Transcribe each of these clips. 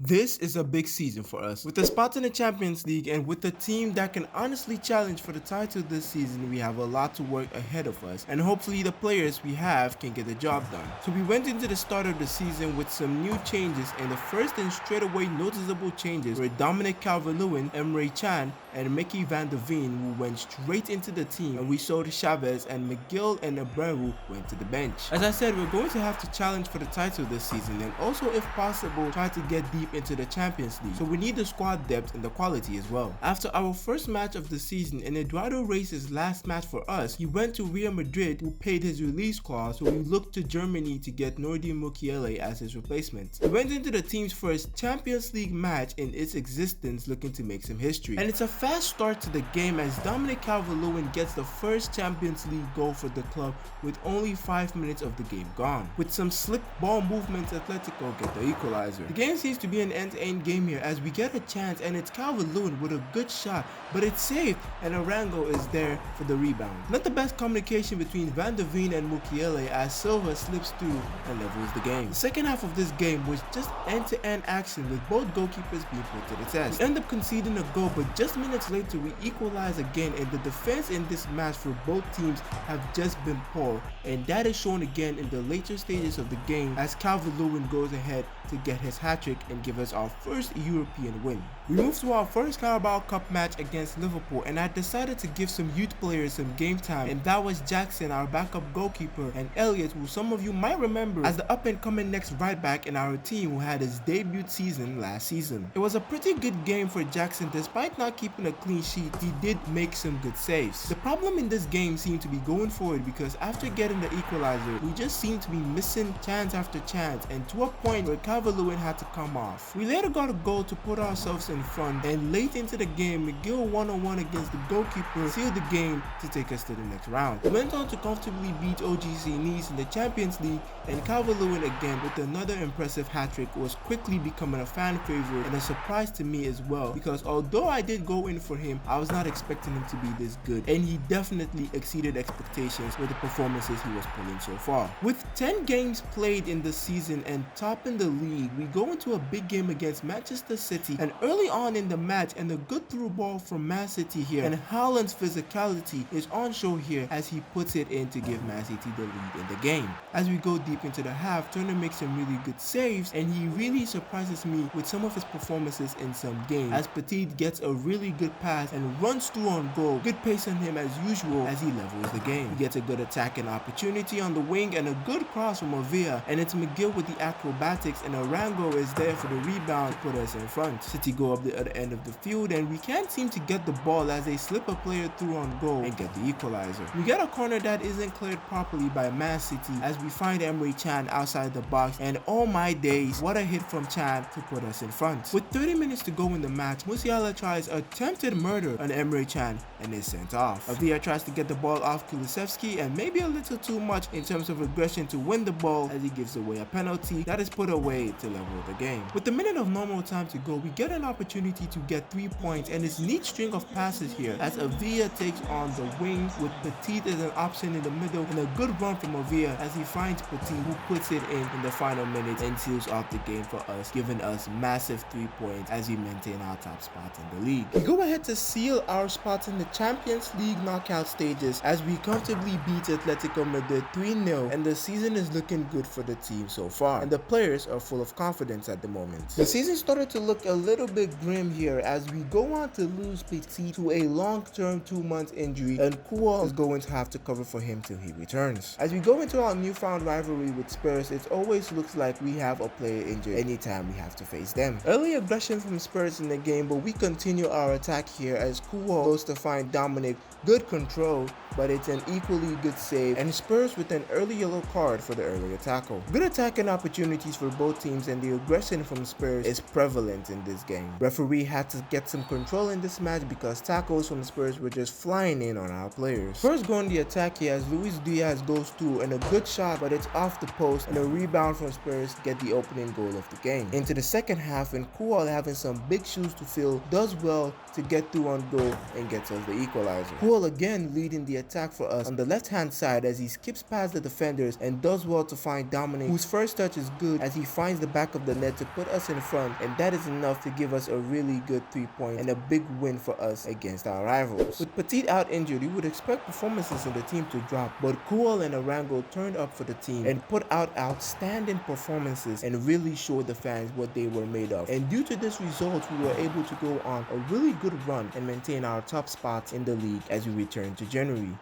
This is a big season for us. With the spot in the Champions League and with a team that can honestly challenge for the title this season, we have a lot to work ahead of us, and hopefully the players we have can get the job done. So we went into the start of the season with some new changes, and the first and straightaway noticeable changes were Dominic Calvert-Lewin, Emre Can, and Mickey van der Veen, who went straight into the team, and we saw Chavez and McGill and Abreu went to the bench. As I said, we're going to have to challenge for the title this season, and also if possible try to get deep into the Champions League, so we need the squad depth and the quality as well. After our first match of the season and Eduardo Reis's last match for us, he went to Real Madrid, who paid his release clause, so we looked to Germany to get Nordi Mukiele as his replacement. He went into the team's first Champions League match in its existence, looking to make some history, and it's a fast start to the game as Dominic Calvert-Lewin gets the first Champions League goal for the club with only 5 minutes of the game gone. With some slick ball movements, Atletico get the equalizer. The game seems to be an end-to-end game here as we get a chance, and it's Calvert-Lewin with a good shot, but it's saved and Arango is there for the rebound. Not the best communication between Van der Veen and Mukiele as Silva slips through and levels the game. The second half of this game was just end-to-end action with both goalkeepers being put to the test. We end up conceding a goal, but just minutes later we equalize again, and the defense in this match for both teams have just been poor, and that is shown again in the later stages of the game as Calvert-Lewin goes ahead to get his hat-trick and give us our first European win. We moved to our first Carabao Cup match against Liverpool, and I decided to give some youth players some game time, and that was Jackson, our backup goalkeeper, and Elliot, who some of you might remember as the up-and-coming next right back in our team who had his debut season last season. It was a pretty good game for Jackson. Despite not keeping a clean sheet, he did make some good saves. The problem in this game seemed to be going forward because after getting the equalizer, we just seemed to be missing chance after chance, and to a point where Calvert-Lewin had to come off. We later got a goal to put ourselves in front, and late into the game, McGill one-on-one against the goalkeeper sealed the game to take us to the next round. We went on to comfortably beat OGC Nice in the Champions League, and Calvert-Lewin again with another impressive hat-trick was quickly becoming a fan favorite and a surprise to me as well, because although I did go in for him, I was not expecting him to be this good, and he definitely exceeded expectations with the performances he was pulling so far. With 10 games played in the season and topping the league, we go into a big game against Manchester City, and early on in the match, and a good through ball from Man City here, and Haaland's physicality is on show here as he puts it in to give Man City the lead in the game. As we go deep into the half, Turner makes some really good saves, and he really surprises me with some of his performances in some games, as Petit gets a really good pass and runs through on goal. Good pace on him as usual as he levels the game. He gets a good attacking opportunity on the wing and a good cross from Avia, and it's McGill with the acrobatics, and Arango is there for the rebound to put us in front. City go up the other end of the field, and we can't seem to get the ball as they slip a player through on goal and get the equalizer. We get a corner that isn't cleared properly by Man City as we find Emre Can outside the box, and oh my days, what a hit from Can to put us in front. With 30 minutes to go in the match, Musiala tries attempted murder on Emre Can and is sent off. Avia tries to get the ball off Kulusevski, and maybe a little too much in terms of aggression to win the ball as he gives away a penalty that is put away to level the game. With a minute of normal time to go, we get an opportunity to get 3 points, and it's neat string of passes here as Avia takes on the wing with Petit as an option in the middle, and a good run from Avia as he finds Petit, who puts it in the final minutes and seals off the game for us, giving us massive 3 points as we maintain our top spot in the league. We go ahead to seal our spots in the Champions League knockout stages as we comfortably beat Atletico Madrid 3-0, and the season is looking good for the team so far, and the players are full of confidence at the moment. The season started to look a little bit grim here as we go on to lose Petit to a long-term 2-month injury, and Kual is going to have to cover for him till he returns. As we go into our newfound rivalry with Spurs, it always looks like we have a player injured anytime we have to face them. Early aggression from Spurs in the game, but we continue our attack here as Kual goes to find Dominic. Good control, but it's an equally good save, and Spurs with an early yellow card for the earlier tackle. Good attacking opportunities for both teams, and the aggression from Spurs is prevalent in this game. Referee had to get some control in this match because tackles from Spurs were just flying in on our players. First go on the attack here as Luis Diaz goes through, and a good shot, but it's off the post, and a rebound from Spurs get the opening goal of the game. Into the second half, and Kual, having some big shoes to fill, does well to get through on goal and gets us the equalizer. Kual again leading the attack for us on the left hand side as he skips past the defenders and does well to find Dominic, whose first touch is good as he finds the back of the net to put us in front, and that is enough to give us a really good 3 points and a big win for us against our rivals. With Petit out injured, you would expect performances in the team to drop, but Kual and Arango turned up for the team and put out outstanding performances and really showed the fans what they were made of. And due to this result, we were able to go on a really good run and maintain our top spots in the league as we return to January.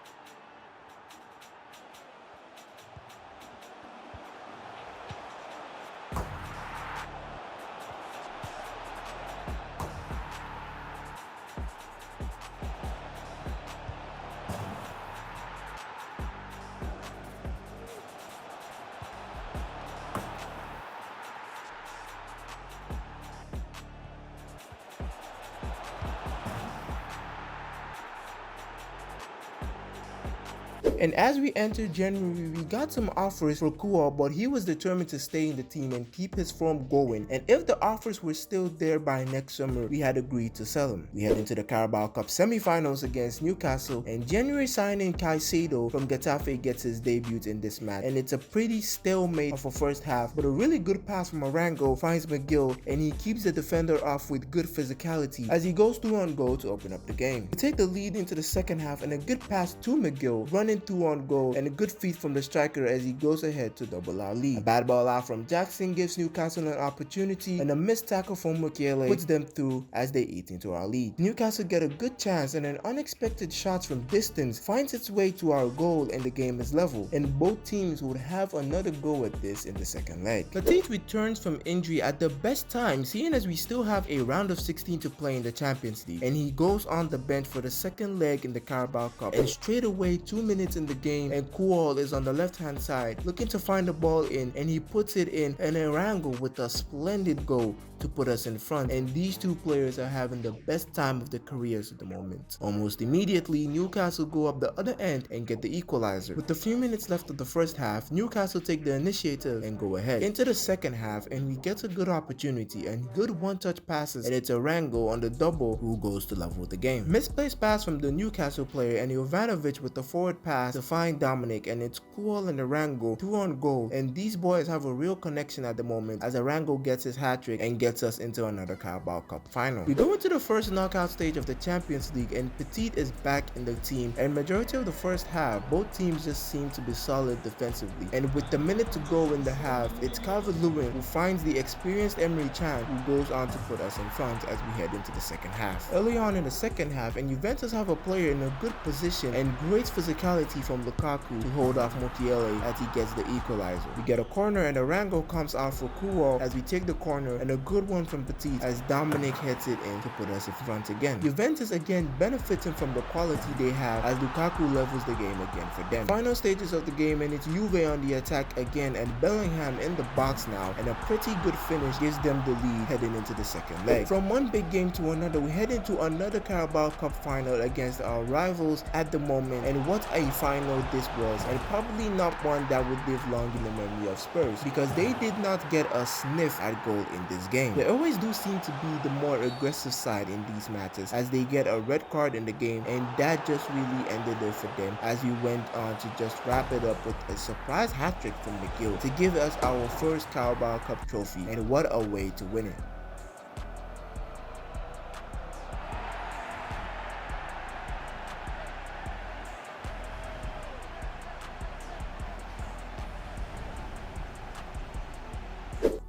And as we entered January, we got some offers for Kual, but he was determined to stay in the team and keep his form going. And if the offers were still there by next summer, we had agreed to sell him. We head into the Carabao Cup semi-finals against Newcastle, and January signing Caicedo from Getafe gets his debut in this match. And it's a pretty stalemate of a first half, but a really good pass from Arango finds McGill, and he keeps the defender off with good physicality as he goes through on goal to open up the game. We take the lead into the second half, and a good pass to McGill, running through on goal, and a good feed from the striker as he goes ahead to double our lead. A bad ball out from Jackson gives Newcastle an opportunity, and a missed tackle from Mukiele puts them through as they eat into our lead. Newcastle get a good chance, and an unexpected shot from distance finds its way to our goal, and the game is level, and both teams would have another go at this in the second leg. Petit returns from injury at the best time, seeing as we still have a round of 16 to play in the Champions League, and he goes on the bench for the second leg in the Carabao Cup, and straight away 2 minutes in the game, and Kual is on the left hand side looking to find the ball in, and he puts it in, and Arango with a splendid goal to put us in front. And these two players are having the best time of their careers at the moment. Almost immediately, Newcastle go up the other end and get the equalizer. With a few minutes left of the first half, Newcastle take the initiative and go ahead into the second half, and we get a good opportunity and good one-touch passes, and it's Arango on the double who goes to level the game. Misplaced pass from the Newcastle player, and Jovanovic with the forward pass to find Dominic, and it's Kual and Arango 2 on goal, and these boys have a real connection at the moment as Arango gets his hat-trick and gets us into another Carabao Cup final. We go into the first knockout stage of the Champions League, and Petit is back in the team, and majority of the first half, both teams just seem to be solid defensively. And with the minute to go in the half, it's Calvert-Lewin who finds the experienced Emery Chan, who goes on to put us in front as we head into the second half. Early on in the second half, and Juventus have a player in a good position and great physicality from Lukaku to hold off Mukiele as he gets the equalizer. We get a corner, and Arango comes out for Kual as we take the corner, and a good one from Petit as Dominic heads it in to put us in front again. Juventus again benefiting from the quality they have as Lukaku levels the game again for them. Final stages of the game, and it's Juve on the attack again, and Bellingham in the box now, and a pretty good finish gives them the lead heading into the second leg. From one big game to another, we head into another Carabao Cup final against our rivals at the moment, and what a final this was, and probably not one that would live long in the memory of Spurs, because they did not get a sniff at goal in this game. They always do seem to be the more aggressive side in these matches as they get a red card in the game, and that just really ended it for them as we went on to just wrap it up with a surprise hat-trick from McGill to give us our first Carabao Cup trophy, and what a way to win it.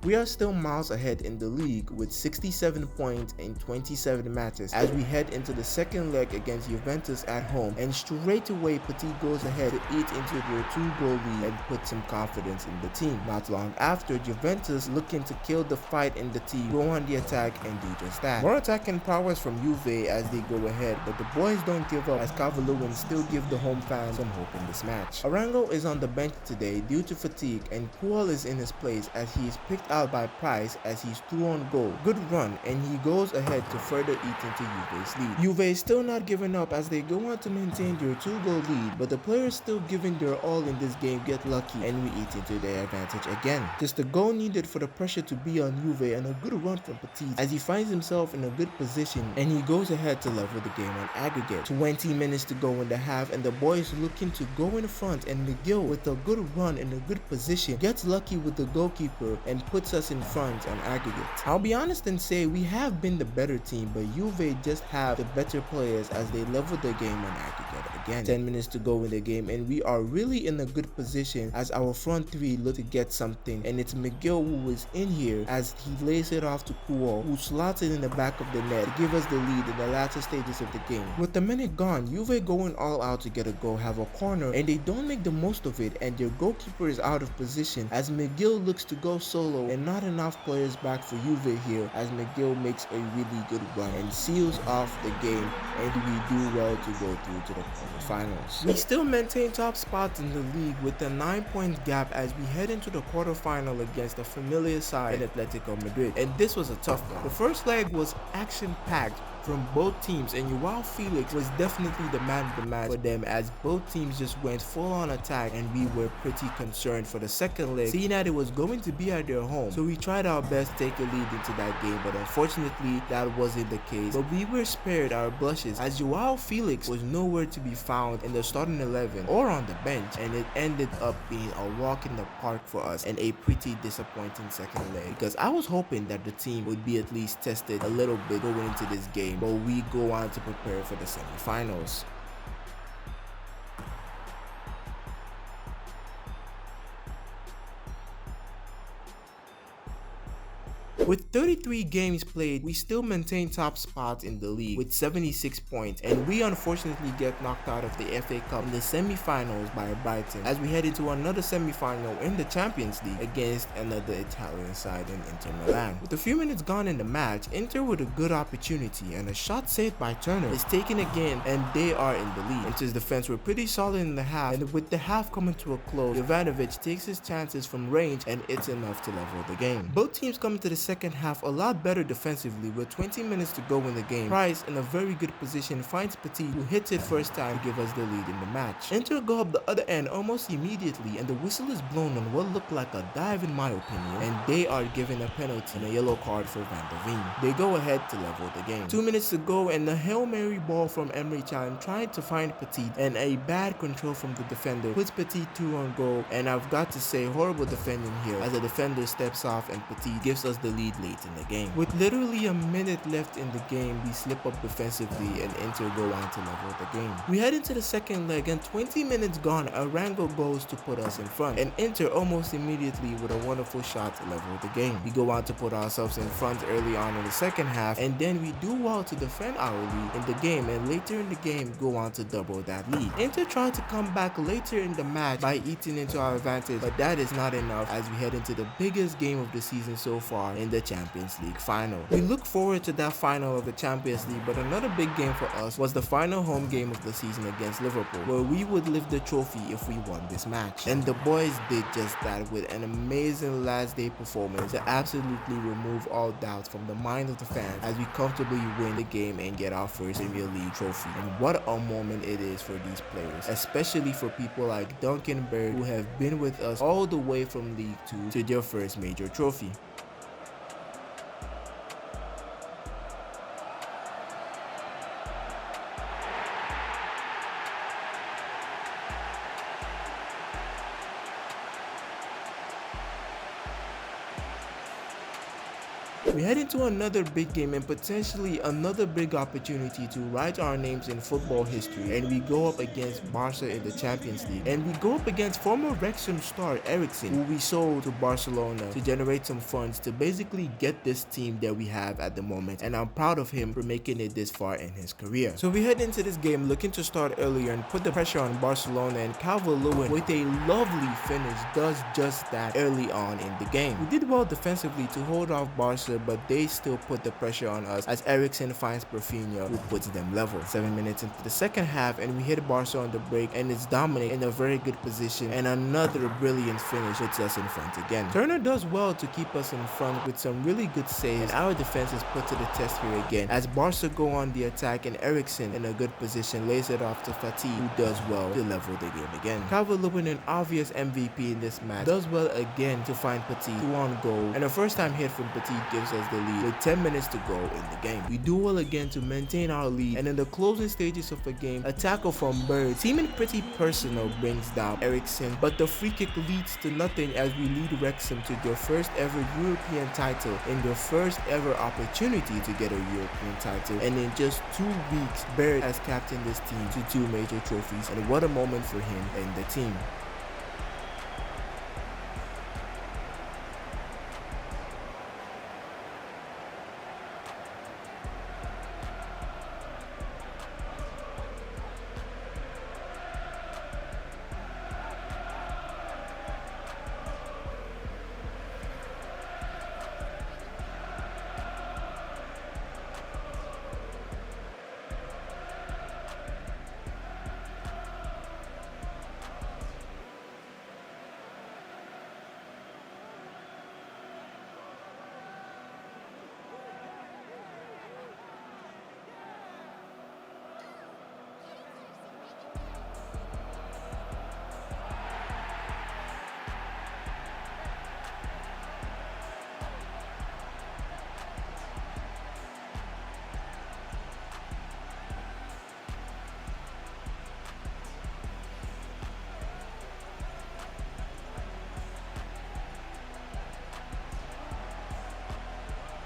We are still miles ahead in the league with 67 points in 27 matches as we head into the second leg against Juventus at home, and straight away Petit goes ahead to eat into their 2-goal lead and put some confidence in the team. Not long after, Juventus, looking to kill the fight in the team, go on the attack and do just that. More attacking prowess from Juve as they go ahead, but the boys don't give up as Calvert-Lewin still give the home fans some hope in this match. Arango is on the bench today due to fatigue, and Kual is in his place as he is picked out by Price as he's through on goal. Good run, and he goes ahead to further eat into Juve's lead. Juve is still not giving up as they go on to maintain their 2-goal lead, but the players still giving their all in this game get lucky, and we eat into their advantage again. Just the goal needed for the pressure to be on Juve, and a good run from Petit as he finds himself in a good position, and he goes ahead to level the game on aggregate. 20 minutes to go in the half, and the boys looking to go in front, and McGill with a good run in a good position gets lucky with the goalkeeper and puts puts us in front on aggregate. I'll be honest and say we have been the better team, but Juve just have the better players as they level the game on aggregate again. 10 minutes to go in the game and we are really in a good position as our front three look to get something, and it's Miguel who is in here as he lays it off to Kuo, who slots it in the back of the net to give us the lead in the latter stages of the game. With the minute gone, Juve going all out to get a goal, have a corner, and they don't make the most of it, and their goalkeeper is out of position as Miguel looks to go solo, and not enough players back for Juve here as Miguel makes a really good run and seals off the game, and we do well to go through to the quarterfinals. We still maintain top spots in the league with a 9-point gap as we head into the quarterfinal against a familiar side in Atletico Madrid, and this was a tough one. The first leg was action-packed from both teams, and Joao Felix was definitely the man of the match for them as both teams just went full on attack, and we were pretty concerned for the second leg seeing that it was going to be at their home, so we tried our best to take a lead into that game, but unfortunately that wasn't the case. But we were spared our blushes as Joao Felix was nowhere to be found in the starting 11 or on the bench, and it ended up being a walk in the park for us and a pretty disappointing second leg because I was hoping that the team would be at least tested a little bit going into this game, but we go on to prepare for the semi-finals. With 33 games played, we still maintain top spots in the league with 76 points, and we unfortunately get knocked out of the FA Cup in the semi-finals by Brighton as we head into another semi-final in the Champions League against another Italian side in Inter Milan. With a few minutes gone in the match, Inter with a good opportunity and a shot saved by Turner is taken again, and they are in the lead. Inter's defense were pretty solid in the half, and with the half coming to a close, Jovanovic takes his chances from range, and it's enough to level the game. Both teams come into the second half a lot better defensively with 20 minutes to go in the game. Price in a very good position finds Petit, who hits it first time to give us the lead in the match. Inter go up the other end almost immediately, and the whistle is blown on what looked like a dive in my opinion, and they are given a penalty and a yellow card for Van der Veen. They go ahead to level the game. 2 minutes to go and the Hail Mary ball from Emre Can trying to find Petit, and a bad control from the defender puts Petit through on goal, and I've got to say horrible defending here as the defender steps off and Petit gives us the lead late in the game. With literally a minute left in the game, we slip up defensively and Inter go on to level the game. We head into the second leg and 20 minutes gone, Arango goes to put us in front, and Inter almost immediately with a wonderful shot to level the game. We go on to put ourselves in front early on in the second half, and then we do well to defend our lead in the game, and later in the game go on to double that lead. Inter tried to come back later in the match by eating into our advantage, but that is not enough as we head into the biggest game of the season so far in the Champions League final. We look forward to that final of the Champions League, but another big game for us was the final home game of the season against Liverpool, where we would lift the trophy if we won this match. And the boys did just that with an amazing last day performance to absolutely remove all doubts from the mind of the fans as we comfortably win the game and get our first Premier League trophy. And what a moment it is for these players, especially for people like Duncan Bird, who have been with us all the way from League 2 to their first major trophy. We head into another big game and potentially another big opportunity to write our names in football history, and we go up against Barca in the Champions League, and we go up against former Wrexham star Eriksen, who we sold to Barcelona to generate some funds to basically get this team that we have at the moment, and I'm proud of him for making it this far in his career. So we head into this game looking to start earlier and put the pressure on Barcelona, and Calvert-Lewin with a lovely finish does just that early on in the game. We did well defensively to hold off Barca, but they still put the pressure on us as Eriksen finds Perfinho, who puts them level. 7 minutes into the second half and we hit Barca on the break, and it's Dominic in a very good position, and another brilliant finish puts us in front again. Turner does well to keep us in front with some really good saves, and our defense is put to the test here again as Barca go on the attack, and Eriksen in a good position lays it off to Fatih, who does well to level the game again. Calvert-Lewin, an obvious MVP in this match, does well again to find Petit, 2 on goal, and a first time hit from Petit gives us the lead with 10 minutes to go in the game. We do well again to maintain our lead, and in the closing stages of the game, a tackle from Bird, seeming pretty personal, brings down Eriksson, but the free kick leads to nothing as we lead Wrexham to their first ever European title and their first ever opportunity to get a European title. And in just 2 weeks, Bird has captained this team to 2 major trophies, and what a moment for him and the team.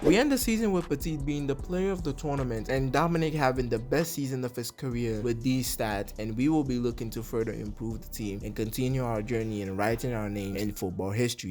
We end the season with Petit being the player of the tournament and Dominic having the best season of his career with these stats, and we will be looking to further improve the team and continue our journey in writing our name in football history.